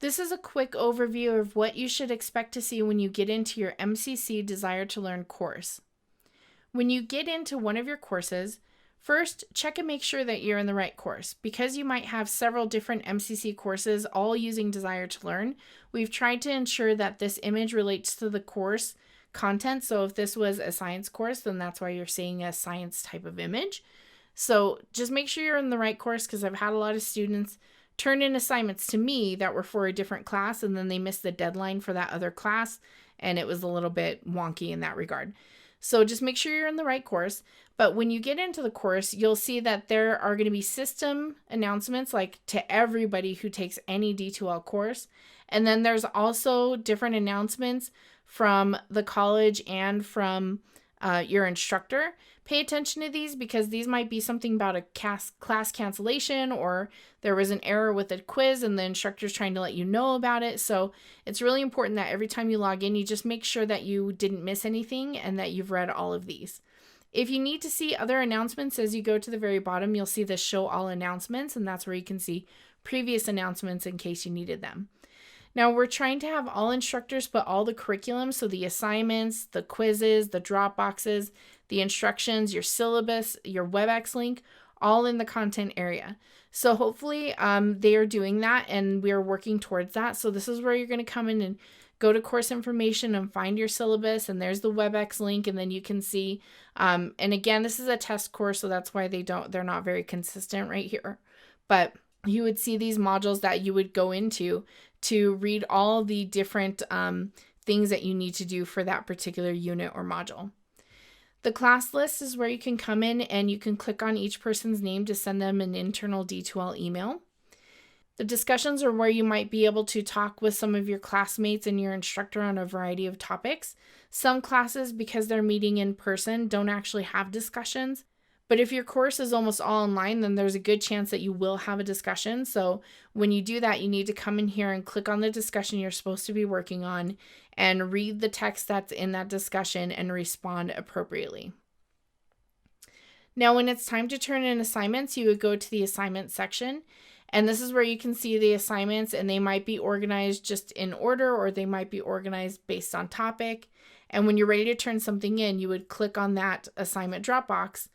This is a quick overview of what you should expect to see when you get into your MCC Desire to Learn course. When you get into one of your courses, first, check and make sure that you're in the right course. Because you might have several different MCC courses all using Desire to Learn, we've tried to ensure that this image relates to the course content. So if this was a science course, then that's why you're seeing a science type of image. So just make sure you're in the right course, because I've had a lot of students turn in assignments to me that were for a different class, and then they missed the deadline for that other class, and it was a little bit wonky in that regard. So just make sure you're in the right course. But when you get into the course, you'll see that there are going to be system announcements, like to everybody who takes any D2L course. And then there's also different announcements from the college and from your instructor. Pay attention to these, because these might be something about a class cancellation, or there was an error with a quiz and the instructor's trying to let you know about it. So it's really important that every time you log in, you just make sure that you didn't miss anything and that you've read all of these. If you need to see other announcements, as you go to the very bottom, you'll see the show all announcements, and that's where you can see previous announcements in case you needed them. Now, we're trying to have all instructors put all the curriculum, so the assignments, the quizzes, the drop boxes, the instructions, your syllabus, your WebEx link, all in the content area. So hopefully they are doing that, and we are working towards that. So this is where you're going to come in and go to course information and find your syllabus, and there's the WebEx link, and then you can see, and again, this is a test course, so that's why they're not very consistent right here. But you would see these modules that you would go into to read all the different things that you need to do for that particular unit or module. The class list is where you can come in and you can click on each person's name to send them an internal D2L email. The discussions are where you might be able to talk with some of your classmates and your instructor on a variety of topics. Some classes, because they're meeting in person, don't actually have discussions. But if your course is almost all online, then there's a good chance that you will have a discussion. So when you do that, you need to come in here and click on the discussion you're supposed to be working on and read the text that's in that discussion and respond appropriately. Now, when it's time to turn in assignments, you would go to the assignment section. And this is where you can see the assignments, and they might be organized just in order, or they might be organized based on topic. And when you're ready to turn something in, you would click on that assignment Dropbox,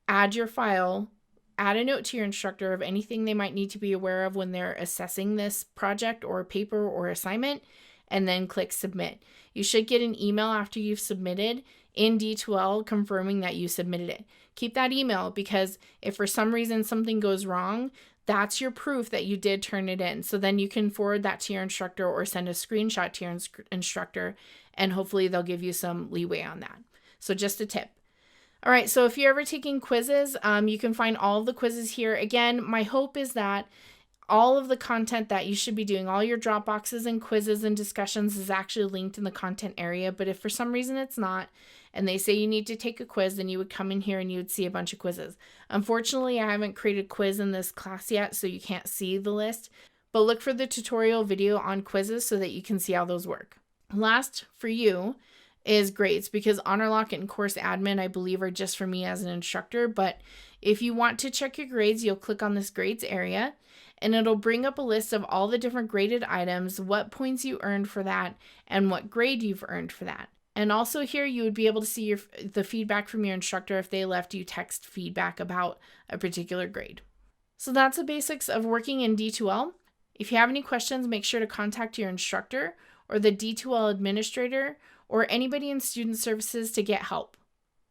add your file, add a note to your instructor of anything they might need to be aware of when they're assessing this project or paper or assignment, and then click submit. You should get an email after you've submitted in D2L confirming that you submitted it. Keep that email, because if for some reason something goes wrong, that's your proof that you did turn it in. So then you can forward that to your instructor or send a screenshot to your instructor, and hopefully they'll give you some leeway on that. So just a tip. All right, so if you're ever taking quizzes, you can find all of the quizzes here. Again, my hope is that all of the content that you should be doing, all your drop boxes and quizzes and discussions, is actually linked in the content area. But if for some reason it's not, and they say you need to take a quiz, then you would come in here and you would see a bunch of quizzes. Unfortunately, I haven't created quiz in this class yet, so you can't see the list. But look for the tutorial video on quizzes so that you can see how those work. Last for you is grades, because Honor Lock and Course Admin, I believe, are just for me as an instructor. But if you want to check your grades, you'll click on this grades area, and it'll bring up a list of all the different graded items, what points you earned for that, and what grade you've earned for that. And also here you would be able to see the feedback from your instructor if they left you text feedback about a particular grade. So that's the basics of working in D2L. If you have any questions, make sure to contact your instructor or the D2L administrator or anybody in student services to get help.